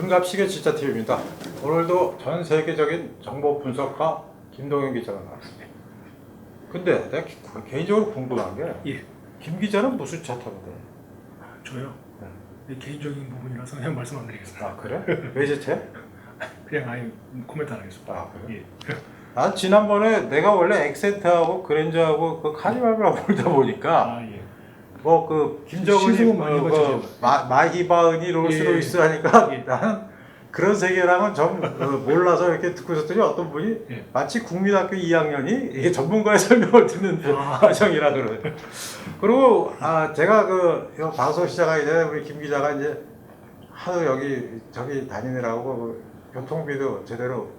금갑시계 진짜 TV입니다. 오늘도 전 세계적인 정보 분석가 김동현 기자가 나왔습니다. 근데 내가 개인적으로 궁금한 게, 김 기자는 무슨 차 타는데? 저요? 네. 개인적인 부분이라서 그냥 말씀 안 드리겠습니다. 아 그래? 외제차? 그냥 아예 코멘트 안 하겠습니다. 아 그래? 예. 난 지난번에 내가 원래 엑센트하고 그랜저하고 그 카니발만 몰다 보니까 예. 뭐 그 김정은이 시승은 많이 해봤죠. 마히바은이 롤스로이스 하니까 나는 그런 세계랑은 좀 몰라서 이렇게 듣고 있었더니 어떤 분이 마치 국민학교 2학년이 이게 전문가의 설명을 듣는 과정이라 그러네. 그리고 제가 그 방송 시작하기 전에 우리 김 기자가 이제 하도 여기 저기 다니느라고 교통비도 제대로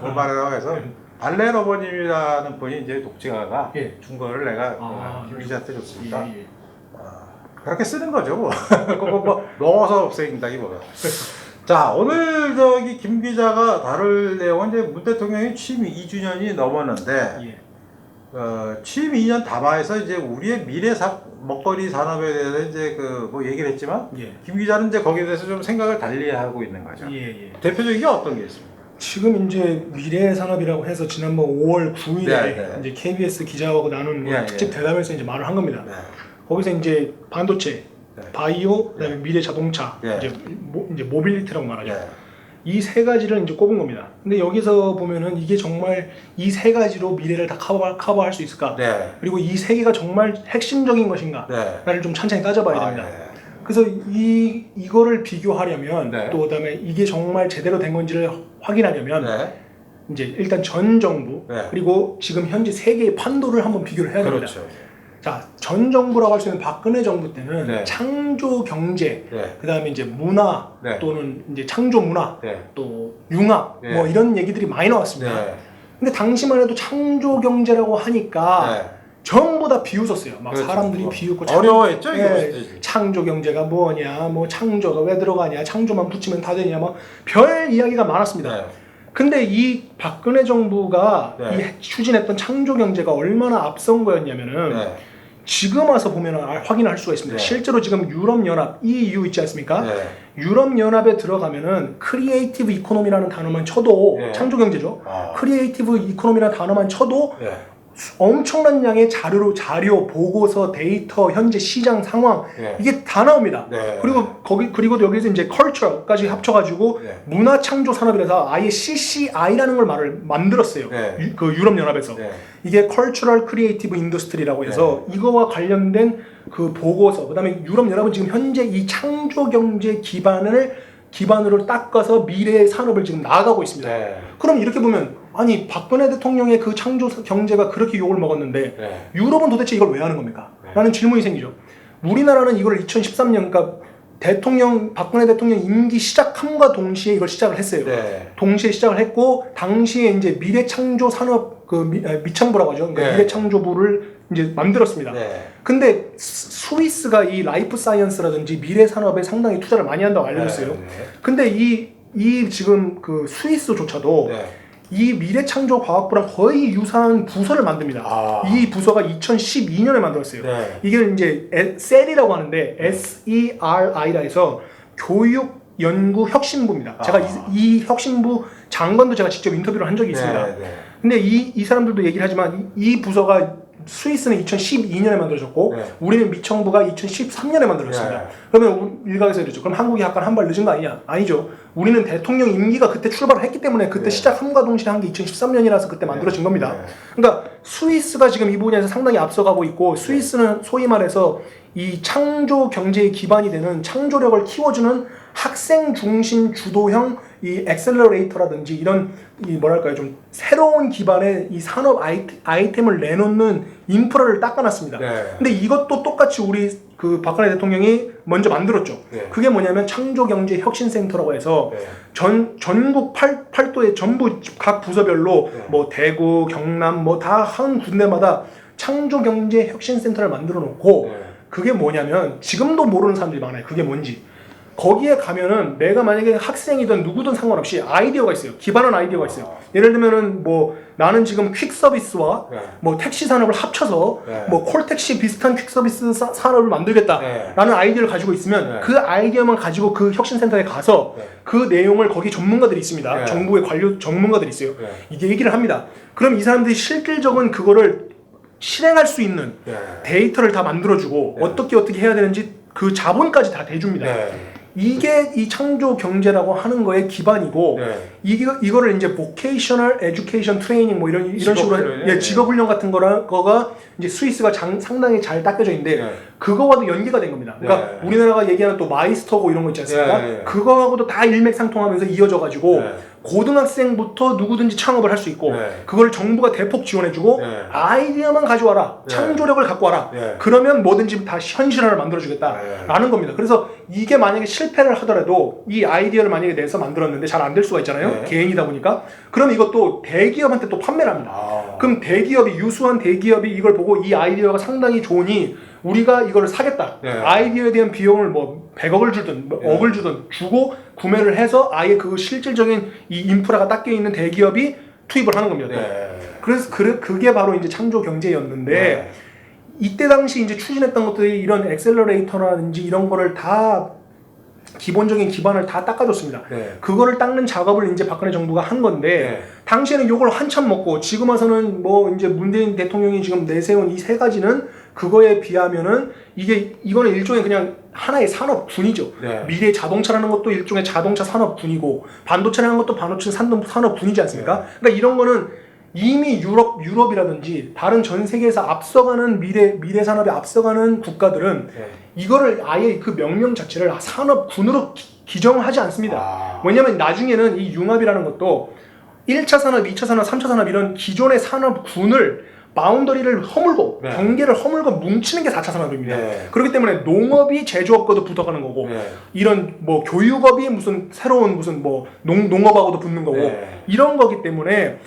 못 마련하고 해서 발렌 어버님이라는 분이 이제 독재가가 준 거를 내가 김 기자한테 줬습니다. 그렇게 쓰는 거죠, 뭐. 뭐 넣어서 없애긴다기보다. 자, 오늘 저기 김 기자가 다룰 내용은 이제 문 대통령이 취임 2주년이 넘었는데, 취임 2년 담화에서 이제 우리의 미래 먹거리 산업에 대해서 이제 뭐 얘기를 했지만, 김 기자는 이제 거기에 대해서 좀 생각을 달리 하고 있는 거죠. 대표적인 게 어떤 게 있습니까? 지금 이제 미래 산업이라고 해서 지난번 5월 9일에 이제 KBS 기자하고 나눈 특집 대담에서 이제 말을 한 겁니다. 거기서 이제 반도체, 바이오, 그다음에 미래 자동차, 이제 모빌리티라고 말하죠. 이 세 가지를 이제 꼽은 겁니다. 근데 여기서 보면은 이게 정말 이 세 가지로 미래를 다 커버할 수 있을까? 그리고 이 세 개가 정말 핵심적인 것인가? 나를 좀 천천히 따져봐야 됩니다. 그래서 이거를 비교하려면 또 그다음에 이게 정말 제대로 된 건지를 확인하려면 이제 일단 전 정부 그리고 지금 현재 세계의 판도를 한번 비교를 해야 됩니다. 자, 전 정부라고 할 수 있는 박근혜 정부 때는 창조 경제, 그다음에 이제 문화 또는 이제 창조 문화, 또 융합 뭐 이런 얘기들이 많이 나왔습니다. 근데 당시만 해도 창조 경제라고 하니까 전부 다 비웃었어요. 막 사람들이 비웃고 어려워했죠. 창조 경제가 뭐냐, 뭐 창조가 왜 들어가냐, 창조만 붙이면 다 되냐, 막 별 이야기가 많았습니다. 근데 이 박근혜 정부가 이 추진했던 창조 경제가 얼마나 앞선 거였냐면은 지금 와서 보면 확인할 수가 있습니다. 실제로 지금 유럽연합, EU 있지 않습니까? 유럽연합에 들어가면은 크리에이티브 이코노미라는 단어만 쳐도 창조 경제죠. 크리에이티브 이코노미라는 단어만 쳐도 엄청난 양의 자료, 보고서, 데이터, 현재 시장 상황 이게 다 나옵니다. 그리고 여기서 이제 컬처까지 합쳐가지고 문화 창조 산업이라서 아예 CCI라는 걸 만들었어요. 그 유럽 연합에서 이게 컬처럴 크리에이티브 인더스트리라고 해서 이거와 관련된 그 보고서. 그다음에 유럽 연합은 지금 현재 이 창조 경제 기반으로 닦아서 미래의 산업을 지금 나아가고 있습니다. 그럼 이렇게 보면 아니 박근혜 대통령의 그 창조 경제가 그렇게 욕을 먹었는데 유럽은 도대체 이걸 왜 하는 겁니까? 라는 질문이 생기죠. 우리나라는 이걸 2013년 그러니까 박근혜 대통령 임기 시작함과 동시에 이걸 시작을 했어요. 동시에 시작을 했고 당시에 이제 미래 창조 산업 미창부라고 하죠. 그러니까 미래 창조부를 이제 만들었습니다. 근데 스위스가 이 라이프 사이언스라든지 미래 산업에 상당히 투자를 많이 한다고 알려졌어요. 근데 이 지금 그 스위스조차도 이 미래창조과학부랑 거의 유사한 부서를 만듭니다. 이 부서가 2012년에 만들었어요. 이게 이제 셀이라고 하는데 SERI라 해서 교육연구혁신부입니다. 제가 이 혁신부 장관도 제가 직접 인터뷰를 한 적이 있습니다. 근데 이 사람들도 얘기를 하지만 이 부서가 스위스는 2012년에 만들어졌고 우리는 미청부가 2013년에 만들어졌습니다. 그러면 일각에서 이러죠. 그럼 한국이 약간 한 발 늦은 거 아니냐? 아니죠. 우리는 대통령 임기가 그때 출발을 했기 때문에 그때 시작함과 동시에 한 게 2013년이라서 그때 만들어진 겁니다. 그러니까 스위스가 지금 이 부분에서 상당히 앞서가고 있고 스위스는 소위 말해서 이 창조 경제의 기반이 되는 창조력을 키워주는 학생 중심 주도형 이 엑셀러레이터라든지 이런 이 뭐랄까요 좀 새로운 기반의 이 산업 아이템을 내놓는 인프라를 닦아놨습니다. 근데 이것도 똑같이 우리 그 박근혜 대통령이 먼저 만들었죠. 그게 뭐냐면 창조경제혁신센터라고 해서 전국 팔도의 전부 각 부서별로 뭐 대구, 경남 뭐 다 한 군데마다 창조경제혁신센터를 만들어 놓고 그게 뭐냐면 지금도 모르는 사람들이 많아요. 그게 뭔지. 거기에 가면은 내가 만약에 학생이든 누구든 상관없이 아이디어가 있어요. 기반한 아이디어가 있어요. 예를 들면은 뭐 나는 지금 퀵 서비스와 뭐 택시 산업을 합쳐서 뭐 콜택시 비슷한 퀵 서비스 산업을 만들겠다라는 아이디어를 가지고 있으면 그 아이디어만 가지고 그 혁신센터에 가서 그 내용을 거기 전문가들이 있습니다. 정부의 관료 전문가들이 있어요. 이게 얘기를 합니다. 그럼 이 사람들이 실질적인 그거를 실행할 수 있는 데이터를 다 만들어주고 어떻게 해야 되는지 그 자본까지 다 대줍니다. 이게 이 창조 경제라고 하는 거의 기반이고 이거를 이제 vocational education training 뭐 이런 식으로 직업 훈련 같은 거가 이제 스위스가 상당히 잘 닦여져 있는데 그거와도 연계가 된 겁니다. 그러니까 우리나라가 얘기하는 또 마이스터고 이런 거 있지 않습니까? 그거하고도 다 일맥상통하면서 이어져 가지고 고등학생부터 누구든지 창업을 할 수 있고 그걸 정부가 대폭 지원해주고 아이디어만 가져와라, 창조력을 갖고 와라. 그러면 뭐든지 다 현실화를 만들어주겠다라는 겁니다. 그래서 이게 만약에 실패를 하더라도 이 아이디어를 만약에 내서 만들었는데 잘 안 될 수가 있잖아요. 개인이다 보니까. 그럼 이것도 대기업한테 또 판매를 합니다. 그럼 대기업이 유수한 대기업이 이걸 보고 이 아이디어가 상당히 좋으니 우리가 이거를 사겠다. 아이디어에 대한 비용을 뭐 100억을 주든 뭐 억을 주든 주고 구매를 해서 아예 그 실질적인 이 인프라가 닦여 있는 대기업이 투입을 하는 겁니다. 그래서 그게 바로 이제 창조 경제였는데 이때 당시 이제 추진했던 것들이 이런 엑셀러레이터라든지 이런 거를 다 기본적인 기반을 다 닦아줬습니다. 그거를 닦는 작업을 이제 박근혜 정부가 한 건데 당시에는 요걸 한참 먹고 지금 와서는 뭐 이제 문재인 대통령이 지금 내세운 이 세 가지는 그거에 비하면은 이거는 일종의 그냥 하나의 산업군이죠. 미래 자동차라는 것도 일종의 자동차 산업군이고 반도체라는 것도 반도체 산업군이지 않습니까? 그러니까 이런 거는 이미 유럽이라든지 다른 전 세계에서 앞서가는 미래 산업에 앞서가는 국가들은 이거를 아예 그 명명 자체를 산업군으로 기정하지 않습니다. 왜냐면 나중에는 이 융합이라는 것도 1차 산업, 2차 산업, 3차 산업 이런 기존의 산업군을 바운더리를 허물고 경계를 허물고 뭉치는 게 4차 산업입니다. 그렇기 때문에 농업이 제조업과도 붙어가는 거고 이런 뭐 교육업이 무슨 새로운 무슨 뭐 농업하고도 붙는 거고 이런 거기 때문에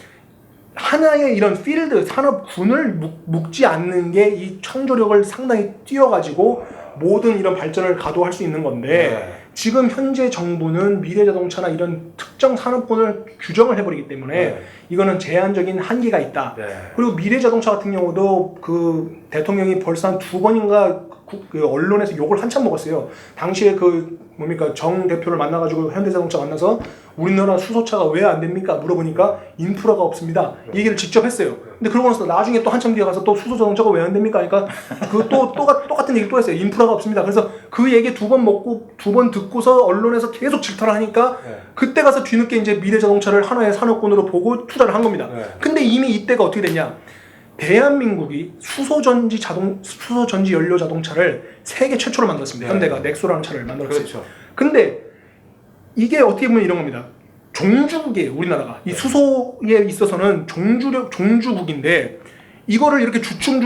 하나의 이런 필드 산업군을 묶지 않는 게 이 창조력을 상당히 띄워가지고 모든 이런 발전을 가도할 수 있는 건데 지금 현재 정부는 미래자동차나 이런 특정 산업군을 규정을 해버리기 때문에 이거는 제한적인 한계가 있다. 그리고 미래자동차 같은 경우도 그 대통령이 벌써 한 2번인가 그 언론에서 욕을 한참 먹었어요. 당시에 그 뭡니까 정 대표를 만나가지고 현대자동차 만나서 우리나라 수소차가 왜 안 됩니까? 물어보니까 인프라가 없습니다. 이 얘기를 직접 했어요. 근데 그러고 나서 나중에 또 한참 뒤에 가서 또 수소자동차가 왜 안 됩니까? 그러니까 그 똑같은 얘기 또 했어요. 인프라가 없습니다. 그래서 그 얘기 2번 먹고 2번 듣고서 언론에서 계속 질타를 하니까 그때 가서 뒤늦게 이제 미래자동차를 하나의 산업군으로 보고 투자를 한 겁니다. 근데 이미 이때가 어떻게 됐냐? 대한민국이 수소전지 연료 자동차를 세계 최초로 만들었습니다. 현대가 넥소라는 차를 만들었어요. 근데 이게 어떻게 보면 이런 겁니다. 종주국이에요, 우리나라가. 이 수소에 있어서는 종주국인데 이거를 이렇게 주춤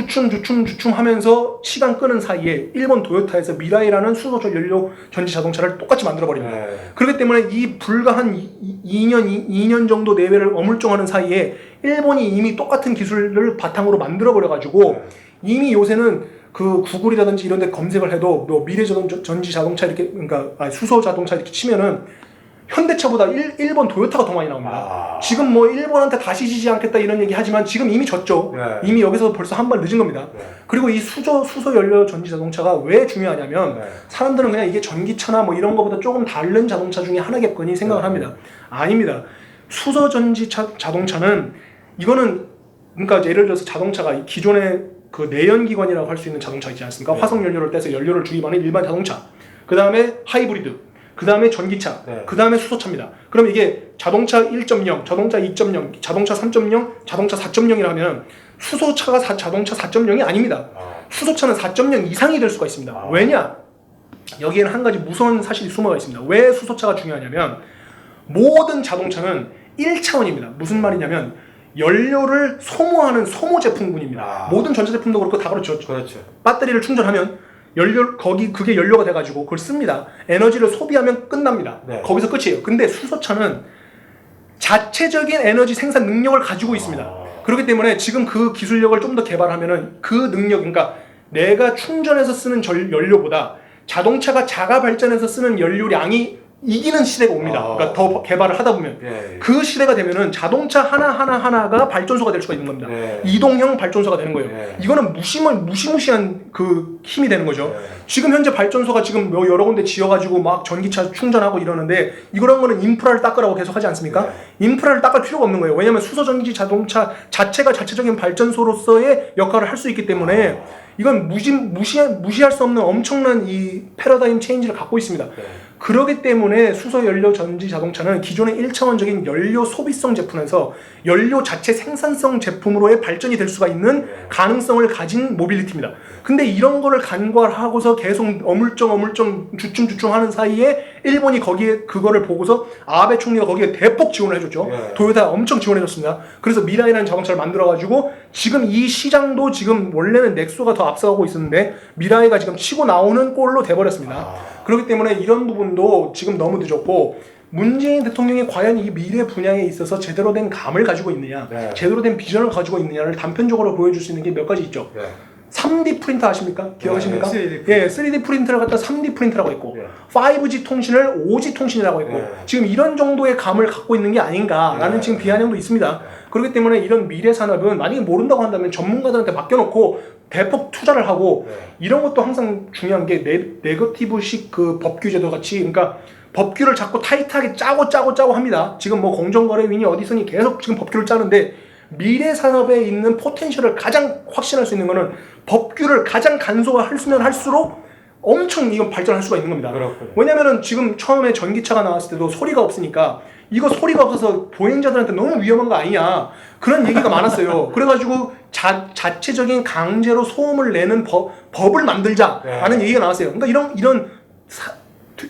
하면서 시간 끄는 사이에 일본 도요타에서 미라이라는 수소 연료 전지 자동차를 똑같이 만들어버립니다. 그렇기 때문에 이 불과 한 2년 정도 내외를 어물쩡하는 사이에 일본이 이미 똑같은 기술을 바탕으로 만들어버려가지고 이미 요새는 그 구글이라든지 이런 데 검색을 해도 뭐 미래전지 자동차 이렇게 그러니까 수소 자동차 이렇게 치면은 현대차보다 일본 도요타가 더 많이 나옵니다. 지금 뭐 일본한테 다시 지지 않겠다 이런 얘기 하지만 지금 이미 졌죠. 이미 여기서 벌써 한 발 늦은 겁니다. 그리고 이 수소 연료 전지 자동차가 왜 중요하냐면 사람들은 그냥 이게 전기차나 뭐 이런 거보다 조금 다른 자동차 중에 하나겠거니 생각을 합니다. 아닙니다. 수소 전지 자동차는 이거는 그러니까 예를 들어서 자동차가 기존의 그 내연기관이라고 할 수 있는 자동차 있지 않습니까? 화석 연료를 떼서 연료를 주입하는 일반 자동차. 그 다음에 하이브리드. 그 다음에 전기차, 그 다음에 수소차입니다. 그럼 이게 자동차 1.0, 자동차 2.0, 자동차 3.0, 자동차 4.0이라 하면 수소차가 자동차 4.0이 아닙니다. 수소차는 4.0 이상이 될 수가 있습니다. 왜냐? 여기에는 한 가지 무서운 사실이 숨어가 있습니다. 왜 수소차가 중요하냐면 모든 자동차는 1차원입니다. 무슨 말이냐면 연료를 소모하는 소모 제품군입니다. 모든 전자제품도 그렇고 다 그렇죠. 배터리를 충전하면 그게 연료가 돼가지고 그걸 씁니다. 에너지를 소비하면 끝납니다. 거기서 끝이에요. 근데 수소차는 자체적인 에너지 생산 능력을 가지고 있습니다. 그렇기 때문에 지금 그 기술력을 좀 더 개발하면은 그 능력, 그러니까 내가 충전해서 쓰는 연료보다 자동차가 자가 발전해서 쓰는 연료량이 이기는 시대가 옵니다. 그러니까 더 개발을 하다 보면 그 시대가 되면은 자동차 하나가 발전소가 될 수가 있는 겁니다. 이동형 발전소가 되는 거예요. 이거는 무시무시한 그 힘이 되는 거죠. 지금 현재 발전소가 지금 여러 군데 지어가지고 막 전기차 충전하고 이러는데 이런 거는 인프라를 닦으라고 계속 하지 않습니까? 인프라를 닦을 필요가 없는 거예요. 왜냐하면 수소전기지 자동차 자체가 자체적인 발전소로서의 역할을 할 수 있기 때문에 이건 무시할 수 없는 엄청난 이 패러다임 체인지를 갖고 있습니다. 그렇기 때문에 수소 연료 전지 자동차는 기존의 1차원적인 연료 소비성 제품에서 연료 자체 생산성 제품으로의 발전이 될 수가 있는 가능성을 가진 모빌리티입니다. 근데 이런 거를 간과하고서 계속 어물쩡 주춤 하는 사이에 일본이 거기에 그거를 보고서 아베 총리가 거기에 대폭 지원을 해줬죠. 도요타 엄청 지원해줬습니다. 그래서 미라이라는 자동차를 만들어가지고 지금 이 시장도 지금 원래는 넥소가 더 앞서가고 있었는데 미라이가 지금 치고 나오는 꼴로 돼버렸습니다. 그렇기 때문에 이런 부분도 지금 너무 늦었고 문재인 대통령이 과연 이 미래 분야에 있어서 제대로 된 감을 가지고 있느냐 제대로 된 비전을 가지고 있느냐를 단편적으로 보여줄 수 있는 게 몇 가지 있죠. 3D 프린터 아십니까? 기억하십니까? 3D 프린터를 갖다 3D 프린터라고 했고 5G 통신을 5G 통신이라고 했고 지금 이런 정도의 감을 갖고 있는 게 아닌가라는 지금 비아냥도 있습니다. 그렇기 때문에 이런 미래 산업은 만약에 모른다고 한다면 전문가들한테 맡겨놓고 대폭 투자를 하고 이런 것도 항상 중요한 게 네거티브식 그 법 규제도 같이 그러니까 법규를 자꾸 타이트하게 짜고 합니다. 지금 뭐 공정거래위니 어디서니 계속 지금 법규를 짜는데 미래 산업에 있는 포텐셜을 가장 확신할 수 있는 거는 법규를 가장 간소화했으면 할수록 엄청 이건 발전할 수가 있는 겁니다. 그렇군요. 왜냐면은 지금 처음에 전기차가 나왔을 때도 소리가 없으니까 이거 소리가 없어서 보행자들한테 너무 위험한 거 아니냐 그런 얘기가 많았어요. 그래가지고 자체적인 강제로 소음을 내는 법을 만들자라는 얘기가 나왔어요. 그러니까 이런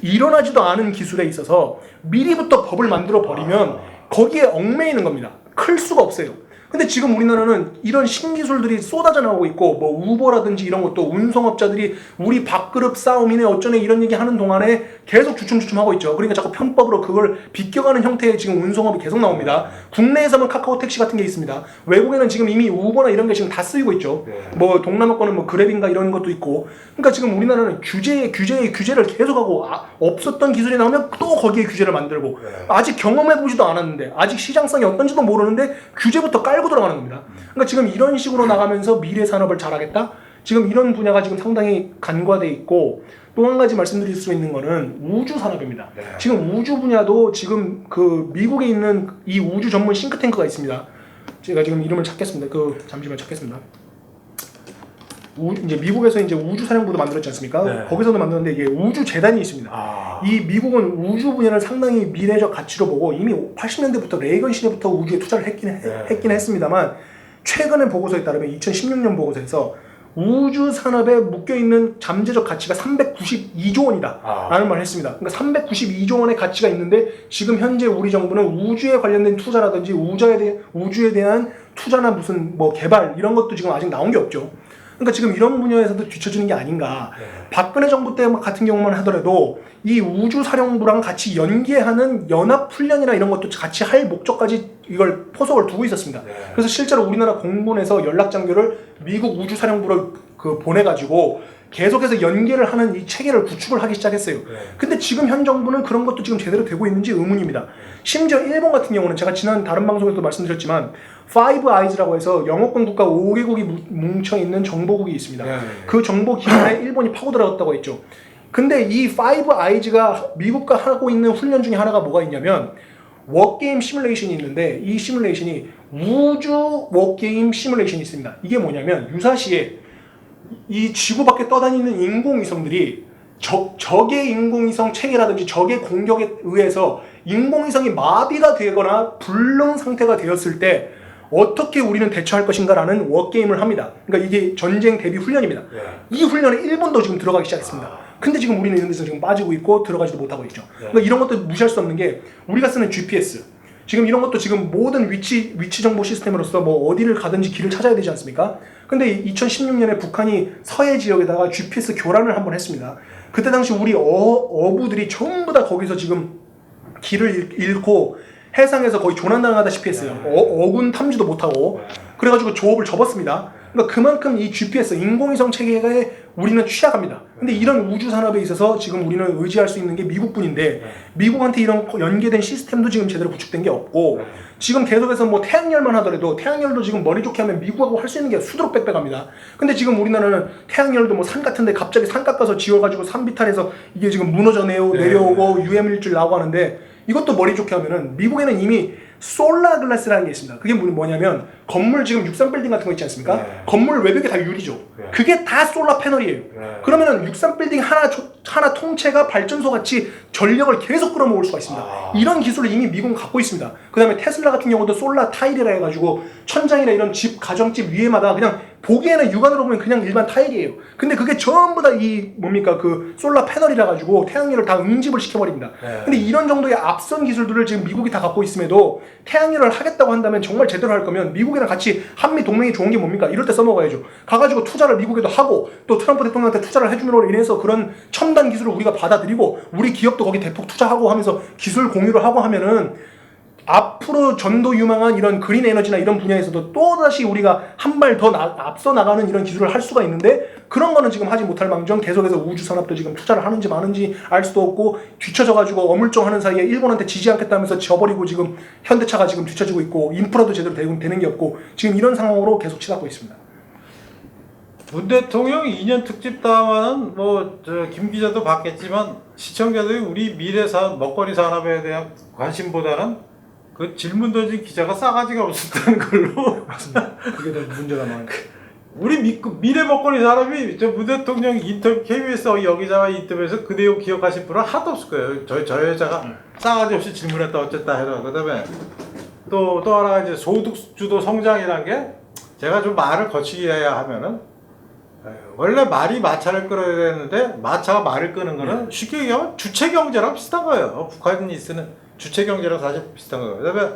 일어나지도 않은 기술에 있어서 미리부터 법을 만들어 버리면 거기에 얽매이는 겁니다. 클 수가 없어요. 근데 지금 우리나라는 이런 신기술들이 쏟아져 나오고 있고 뭐 우버라든지 이런 것도 운송업자들이 우리 밥그릇 싸움이네 어쩌네 이런 얘기 하는 동안에 계속 주춤하고 있죠. 그러니까 자꾸 편법으로 그걸 비껴가는 형태의 지금 운송업이 계속 나옵니다. 국내에서는 카카오 택시 같은 게 있습니다. 외국에는 지금 이미 우버나 이런 게 지금 다 쓰이고 있죠. 뭐 동남아권은 뭐 그랩인가 이런 것도 있고. 그러니까 지금 우리나라는 규제를 계속하고 없었던 기술이 나오면 또 거기에 규제를 만들고 아직 경험해보지도 않았는데 아직 시장성이 어떤지도 모르는데 규제부터 깔고 들어가는 겁니다. 그러니까 지금 이런 식으로 나가면서 미래 산업을 잘하겠다? 지금 이런 분야가 지금 상당히 간과돼 있고 또 한 가지 말씀드릴 수 있는 거는 우주 산업입니다. 지금 우주 분야도 지금 그 미국에 있는 이 우주 전문 싱크탱크가 있습니다. 제가 지금 이름을 찾겠습니다. 잠시만 찾겠습니다. 이제 미국에서 이제 우주 사령부도 만들었지 않습니까? 거기서도 만들었는데 이게 우주 재단이 있습니다. 이 미국은 우주 분야를 상당히 미래적 가치로 보고 이미 80년대부터 레이건 시대부터 우주에 투자를 했긴 했습니다만 최근의 보고서에 따르면 2016년 보고서에서 우주 산업에 묶여있는 잠재적 가치가 392조 원이다 라는 말을 했습니다. 그러니까 392조 원의 가치가 있는데 지금 현재 우리 정부는 우주에 관련된 투자라든지 우주에 대한 투자나 무슨 뭐 개발 이런 것도 지금 아직 나온 게 없죠. 그러니까 지금 이런 분야에서도 뒤처지는 게 아닌가. 박근혜 정부 때 같은 경우만 하더라도 이 우주사령부랑 같이 연계하는 연합훈련이나 이런 것도 같이 할 목적까지 이걸 포석을 두고 있었습니다. 그래서 실제로 우리나라 공군에서 연락장교를 미국 우주사령부로 보내가지고 계속해서 연계를 하는 이 체계를 구축을 하기 시작했어요. 근데 지금 현 정부는 그런 것도 지금 제대로 되고 있는지 의문입니다. 심지어 일본 같은 경우는 제가 지난 다른 방송에서도 말씀드렸지만 파이브 아이즈라고 해서 영어권 국가 5개국이 뭉쳐있는 정보국이 있습니다. 그 정보 기관에 일본이 파고 들어갔다고 했죠. 근데 이 파이브 아이즈가 미국과 하고 있는 훈련 중에 하나가 뭐가 있냐면 워게임 시뮬레이션이 있는데 이 시뮬레이션이 우주 워게임 시뮬레이션이 있습니다. 이게 뭐냐면 유사시에 이 지구 밖에 떠다니는 인공위성들이 적의 인공위성 체계라든지 적의 공격에 의해서 인공위성이 마비가 되거나 불능 상태가 되었을 때 어떻게 우리는 대처할 것인가라는 워게임을 합니다. 그러니까 이게 전쟁 대비 훈련입니다. 이 훈련에 일본도 지금 들어가기 시작했습니다. 근데 지금 우리는 이런 데서 지금 빠지고 있고 들어가지도 못하고 있죠. 그러니까 이런 것도 무시할 수 없는 게 우리가 쓰는 GPS 지금 이런 것도 지금 모든 위치 정보 시스템으로서 뭐 어디를 가든지 길을 찾아야 되지 않습니까? 근데 2016년에 북한이 서해 지역에다가 GPS 교란을 한번 했습니다. 그때 당시 우리 어부들이 전부 다 거기서 지금 길을 잃고 해상에서 거의 조난당하다시피 했어요. 어군 탐지도 못하고 그래가지고 조업을 접었습니다. 그러니까 그만큼 이 GPS 인공위성 체계에 우리는 취약합니다. 근데 이런 우주 산업에 있어서 지금 우리는 의지할 수 있는 게 미국뿐인데 미국한테 이런 연계된 시스템도 지금 제대로 구축된 게 없고 지금 계속해서 뭐 태양열만 하더라도 태양열도 지금 머리 좋게 하면 미국하고 할 수 있는 게 수두룩 빽빽합니다. 근데 지금 우리나라는 태양열도 뭐 산 같은데 갑자기 산 깎아서 지어가지고 산비탈에서 이게 지금 무너져 내려오고 유해물질 나오고 하는데 이것도 머리 좋게 하면은 미국에는 이미 솔라 글라스라는 게 있습니다. 그게 뭐냐면 건물 지금 63빌딩 같은 거 있지 않습니까? 네. 건물 외벽이 다 유리죠. 그게 다 솔라 패널이에요. 그러면은 63빌딩 하나 통째가 발전소 같이 전력을 계속 끌어모을 수가 있습니다. 이런 기술을 이미 미국은 갖고 있습니다. 그 다음에 테슬라 같은 경우도 솔라 타일이라 해가지고 천장이나 이런 집, 가정집 위에마다 그냥 보기에는 육안으로 보면 그냥 일반 타일이에요. 근데 그게 전부 다 그 솔라 패널이라 가지고 태양열을 다 응집을 시켜버립니다. 근데 이런 정도의 앞선 기술들을 지금 미국이 다 갖고 있음에도 태양열을 하겠다고 한다면 정말 제대로 할 거면 미국이랑 같이 한미 동맹이 좋은 게 뭡니까? 이럴 때 써먹어야죠. 가가지고 투자를 미국에도 하고 또 트럼프 대통령한테 투자를 해줌으로 인해서 그런 첨단 기술을 우리가 받아들이고 우리 기업도 거기 대폭 투자하고 하면서 기술 공유를 하고 하면은 앞으로 전도 유망한 이런 그린 에너지나 이런 분야에서도 또다시 우리가 한 발 더 앞서 나가는 이런 기술을 할 수가 있는데 그런 거는 지금 하지 못할 망정 계속해서 우주 산업도 지금 투자를 하는지 마는지 알 수도 없고 뒤처져가지고 어물쩡하는 사이에 일본한테 지지 않겠다면서 져버리고 지금 현대차가 지금 뒤처지고 있고 인프라도 제대로 되는 게 없고 지금 이런 상황으로 계속 치닫고 있습니다. 문 대통령 2년 특집 다음에는 김 기자도 봤겠지만 시청자들이 우리 미래 사업, 먹거리 산업에 대한 관심보다는 그 질문 던진 기자가 싸가지가 없었다는 걸로. 맞습니다. 그게 더 문제가 많아요. 우리 미래 먹거리 산업이 문 대통령 인터뷰 KBS 여기자와 인터뷰에서 그 내용 기억하신 분은 하나도 없을 거예요. 저 여자가 싸가지 없이 질문했다 어쨌다 해도 그다음에 또 하나가 이제 소득 주도 성장이란 게 제가 좀 말을 거치게 해야 하면은 원래 말이 마차를 끌어야 되는데 마차가 말을 끄는 거는 쉽게 얘기하면 주체 경제랑 비슷한 거예요. 북한이 쓰는 주체 경제랑 사실 비슷한 거예요. 그다음에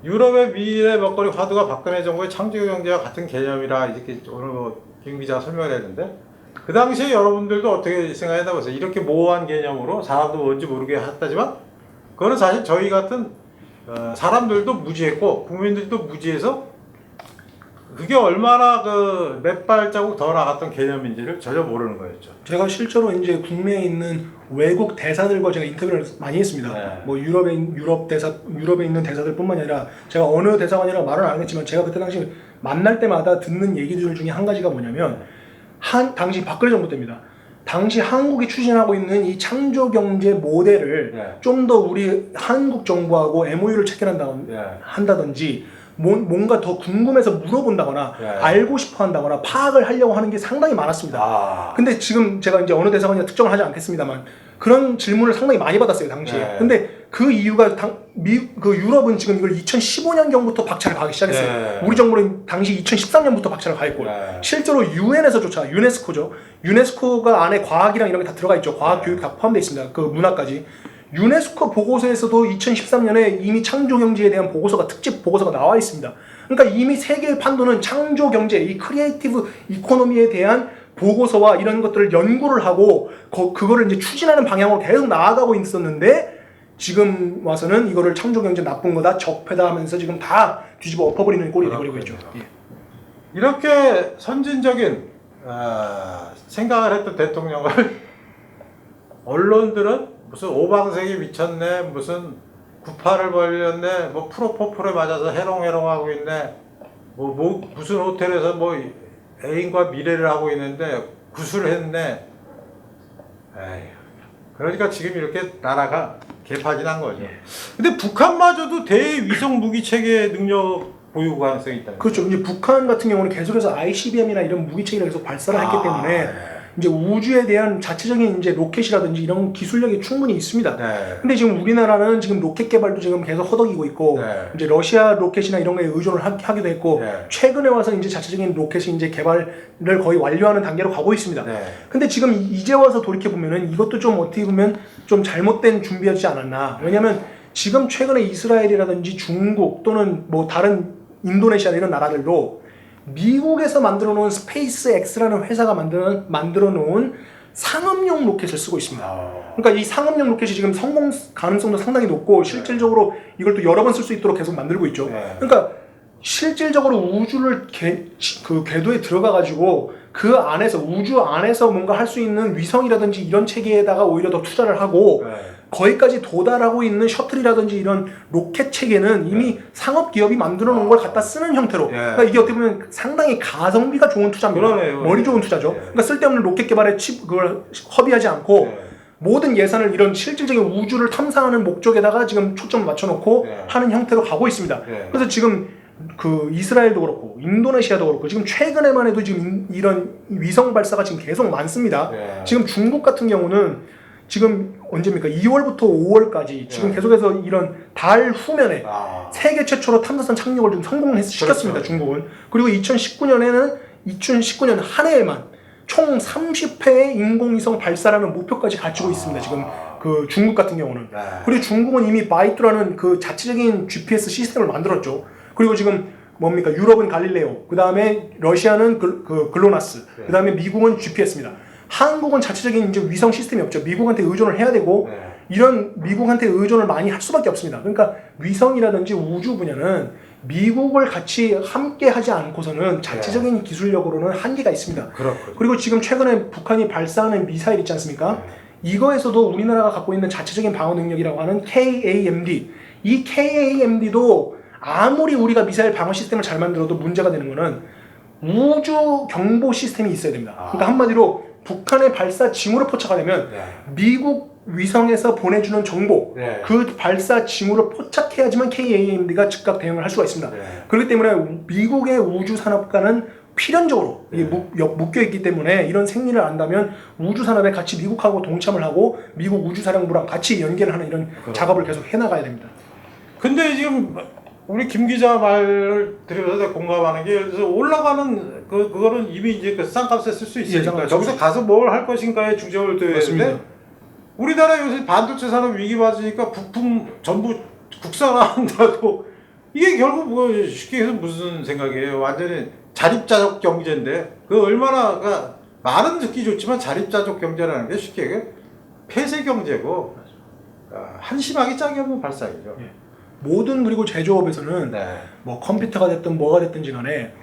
유럽의 미래 먹거리 화두가 박근혜 정부의 창조 경제와 같은 개념이라 이렇게 오늘 김 기자가 설명을 했는데 그 당시에 여러분들도 어떻게 생각했다고 하세요? 이렇게 모호한 개념으로 사람도 뭔지 모르게 했다지만 그거는 사실 저희 같은 사람들도 무지했고 국민들도 무지해서 그게 얼마나 몇 발자국 더 나갔던 개념인지를 전혀 모르는 거였죠. 제가 실제로 이제 국내에 있는 외국 대사들과 제가 인터뷰를 많이 했습니다. 네. 뭐 유럽에 있는 대사들뿐만 아니라 제가 어느 대사관이라고 말은 안 했지만 제가 그때 당시 만날 때마다 듣는 얘기들 중에 한 가지가 뭐냐면 당시 박근혜 정부 때입니다. 당시 한국이 추진하고 있는 이 창조 경제 모델을 좀 더 우리 한국 정부하고 MOU를 한다든지 뭔가 더 궁금해서 물어본다거나 알고 싶어 한다거나 파악을 하려고 하는 게 상당히 많았습니다. 근데 지금 제가 이제 어느 대사관이나 특정을 하지 않겠습니다만 그런 질문을 상당히 많이 받았어요 당시에. 근데 그 이유가 유럽은 지금 이걸 2015년경부터 박차를 가기 시작했어요. 우리 정부는 당시 2013년부터 박차를 가했고 실제로 유엔에서조차 유네스코죠. 유네스코가 안에 과학이랑 이런 게 다 들어가 있죠. 과학 교육이 다 포함되어 있습니다. 그 문화까지. 유네스코 보고서에서도 2013년에 이미 창조 경제에 대한 보고서가 특집 보고서가 나와 있습니다. 그러니까 이미 세계의 판도는 창조 경제, 이 크리에이티브 이코노미에 대한 보고서와 이런 것들을 연구를 하고 그거를 이제 추진하는 방향으로 계속 나아가고 있었는데 지금 와서는 이거를 창조 경제 나쁜 거다, 적폐다 하면서 지금 다 뒤집어 엎어버리는 꼴이 되버리고 있죠. 이렇게 선진적인 생각을 했던 대통령을 언론들은 무슨 오방색이 미쳤네, 무슨 구파를 벌렸네, 뭐 프로포폴에 맞아서 해롱해롱하고 있네, 무슨 호텔에서 애인과 미래를 하고 있는데 구술을 했네. 에휴. 그러니까 지금 이렇게 나라가 개파진한 거죠. 근데 북한마저도 대위성 무기 체계 능력 보유 가능성이 있다. 그렇죠. 이제 북한 같은 경우는 계속해서 ICBM이나 이런 무기 체계를 계속 발사를 했기 때문에 이제 우주에 대한 자체적인 이제 로켓이라든지 이런 기술력이 충분히 있습니다. 근데 지금 우리나라는 지금 로켓 개발도 지금 계속 허덕이고 있고 이제 러시아 로켓이나 이런 거에 의존을 하기도 했고 최근에 와서 이제 자체적인 로켓이 이제 개발을 거의 완료하는 단계로 가고 있습니다. 근데 지금 이제 와서 돌이켜 보면은 이것도 좀 어떻게 보면 좀 잘못된 준비하지 않았나. 왜냐면 지금 최근에 이스라엘이라든지 중국 또는 뭐 다른 인도네시아 이런 나라들도 미국에서 만들어 놓은 스페이스 X라는 회사가 만들어 놓은 상업용 로켓을 쓰고 있습니다. 그러니까 이 상업용 로켓이 지금 성공 가능성도 상당히 높고 실질적으로 이걸 또 여러 번 쓸 수 있도록 계속 만들고 있죠. 그러니까 실질적으로 우주를 그 궤도에 들어가 가지고 그 안에서 우주 안에서 뭔가 할 수 있는 위성이라든지 이런 체계에다가 오히려 더 투자를 하고 네. 거기까지 도달하고 있는 셔틀이라든지 이런 로켓 체계는 이미 상업 기업이 만들어 놓은 걸 갖다 쓰는 형태로 그러니까 이게 어떻게 보면 상당히 가성비가 좋은 투자입니다. 그러네요. 머리 좋은 투자죠. 그러니까 쓸데없는 로켓 개발에 그걸 허비하지 않고 모든 예산을 이런 실질적인 우주를 탐사하는 목적에다가 지금 초점을 맞춰놓고 하는 형태로 가고 있습니다. 그래서 지금 그 이스라엘도 그렇고 인도네시아도 그렇고 지금 최근에만 해도 지금 이런 위성 발사가 지금 계속 많습니다. 지금 중국 같은 경우는 지금 언제입니까? 2월부터 5월까지 지금 계속해서 이런 달 후면에 세계 최초로 탐사선 착륙을 좀 성공시켰습니다. 그렇죠. 중국은. 그리고 2019년 한 해에만 총 30회의 인공위성 발사라는 목표까지 갖추고 있습니다. 지금 그 중국 같은 경우는. 그리고 중국은 이미 바이뚜라는 그 자체적인 GPS 시스템을 만들었죠. 그리고 지금 뭡니까? 유럽은 갈릴레오, 그 다음에 러시아는 글로나스, 그 다음에 미국은 GPS입니다. 한국은 자체적인 이제 위성 시스템이 없죠. 미국한테 의존을 해야 되고 이런 미국한테 의존을 많이 할 수밖에 없습니다. 그러니까 위성이라든지 우주 분야는 미국을 같이 함께 하지 않고서는 자체적인 기술력으로는 한계가 있습니다. 그렇군요. 그리고 지금 최근에 북한이 발사하는 미사일 있지 않습니까? 이거에서도 우리나라가 갖고 있는 자체적인 방어 능력이라고 하는 KAMD, 이 KAMD도 아무리 우리가 미사일 방어 시스템을 잘 만들어도 문제가 되는 거는 우주 경보 시스템이 있어야 됩니다. 그러니까 한마디로 북한의 발사 징후를 포착하려면 미국 위성에서 보내주는 정보, 그 발사 징후를 포착해야지만 KAMD가 즉각 대응을 할 수가 있습니다. 그렇기 때문에 미국의 우주 산업과는 필연적으로 이게 묶여 있기 때문에 이런 생리를 안다면 우주 산업에 같이 미국하고 동참을 하고 미국 우주사령부랑 같이 연계를 하는 이런 작업을 계속 해나가야 됩니다. 근데 지금 우리 김 기자 말을 들으면서 공감하는 게, 그래서 올라가는 그거는 이미 이제 그 쌍값에 쓸 수 있으니까 저기서 가서 뭘 할 것인가에 중점을 둬야 되는데, 우리나라 요새 반도체 산업 위기 맞으니까 부품 전부 국산화한다고 이게 결국 뭐 쉽게 해서 무슨 생각이에요? 완전히 자립자족 경제인데 그 얼마나 그러니까 말은 듣기 좋지만 자립자족 경제라는 게 쉽게 얘기해 폐쇄 경제고 한심하게 짝이 없는 발상이죠. 모든 그리고 제조업에서는 뭐 컴퓨터가 됐든 뭐가 됐든지 간에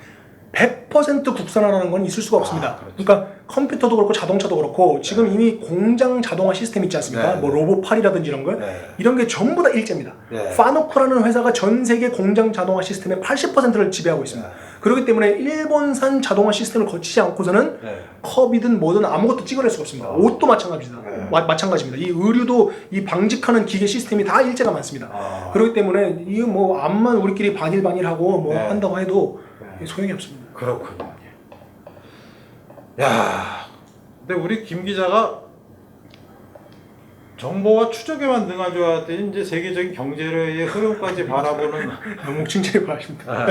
100% 국산화라는 건 있을 수가 없습니다. 그러니까 컴퓨터도 그렇고 자동차도 그렇고 지금 이미 공장 자동화 시스템 있지 않습니까? 뭐 로봇팔이라든지 이런 거 이런 게 전부 다 일제입니다. 파노코라는 회사가 전 세계 공장 자동화 시스템의 80%를 지배하고 있습니다. 그렇기 때문에 일본산 자동화 시스템을 거치지 않고서는 컵이든 뭐든 아무것도 찍어낼 수가 없습니다. 옷도 마찬가지입니다. 마찬가지입니다. 이 의류도 이 방직하는 기계 시스템이 다 일제가 많습니다. 그렇기 때문에 이거 뭐 암만 우리끼리 반일반일하고 뭐 한다고 해도 소용이 없습니다. 그렇군요. 야, 근데 우리 김 기자가 정보와 추적에만 능한 줄 알았더니 이제 세계적인 경제의 흐름까지 바라보는 너무 칭찬해 바랍니다.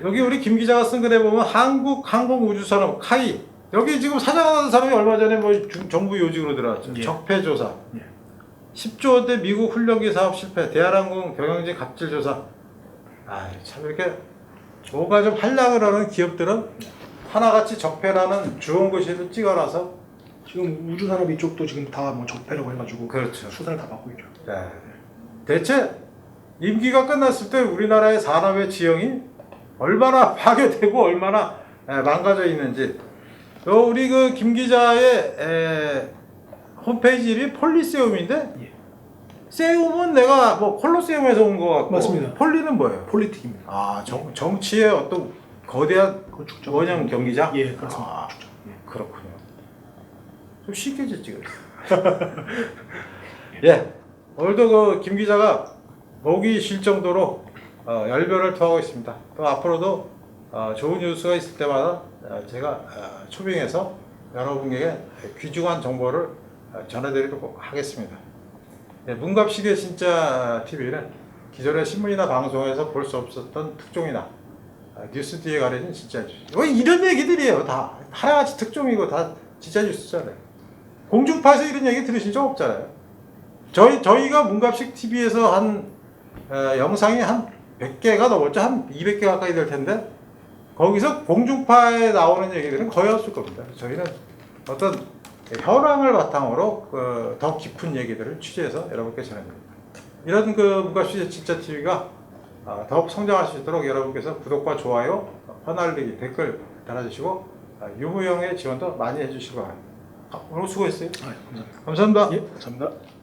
여기 우리 김 기자가 쓴 글에 보면 한국 항공우주산업 카이 여기 지금 사장하는 사람이 얼마 전에 뭐 정부 요직으로 들어왔죠. 적폐조사 10조 원대 미국 훈련기 사업 실패 대한항공 경영진 갑질 조사. 참 이렇게 뭐가 좀 한량을 하는 기업들은 하나같이 적폐라는 주원고시를 찍어놔서 지금 우주산업 이쪽도 지금 다 뭐 적폐라고 해가지고 그렇죠. 수사를 다 받고 있죠. 대체 임기가 끝났을 때 우리나라의 산업의 지형이 얼마나 파괴되고 얼마나 망가져 있는지 우리 그 김 기자의 홈페이지 이름이 폴리세움인데 세움은 내가 뭐 콜로세움에서 온 것 같고 맞습니다. 폴리는 뭐예요? 폴리틱입니다. 정치의 어떤 거대한 원형 경기장? 예, 그렇습니다. 그렇군요. 좀 쉽게 짓지 예, 오늘도 그 김 기자가 목이 쉴 정도로 열변을 토하고 있습니다. 또 앞으로도 좋은 뉴스가 있을 때마다 제가 초빙해서 여러분에게 귀중한 정보를 전해드리도록 하겠습니다. 문갑식의 진짜 TV는 기존의 신문이나 방송에서 볼 수 없었던 특종이나 뉴스 뒤에 가려진 진짜 뉴스. 이런 얘기들이에요. 다 하나같이 특종이고 다 진짜 뉴스잖아요. 공중파에서 이런 얘기 들으신 적 없잖아요. 저희가 문갑식 TV에서 한 영상이 한 100개가 넘었죠. 한 200개 가까이 될 텐데 거기서 공중파에 나오는 얘기들은 거의 없을 겁니다. 저희는 어떤 현황을 바탕으로 더 깊은 얘기들을 취재해서 여러분께 전해드립니다. 이런 그 문갑식의 진짜 TV가 더욱 성장할 수 있도록 여러분께서 구독과 좋아요, 퍼날리기, 댓글 달아주시고 유무형의 지원도 많이 해주시기 바랍니다. 오늘 수고했어요. 감사합니다. 감사합니다. 예, 감사합니다.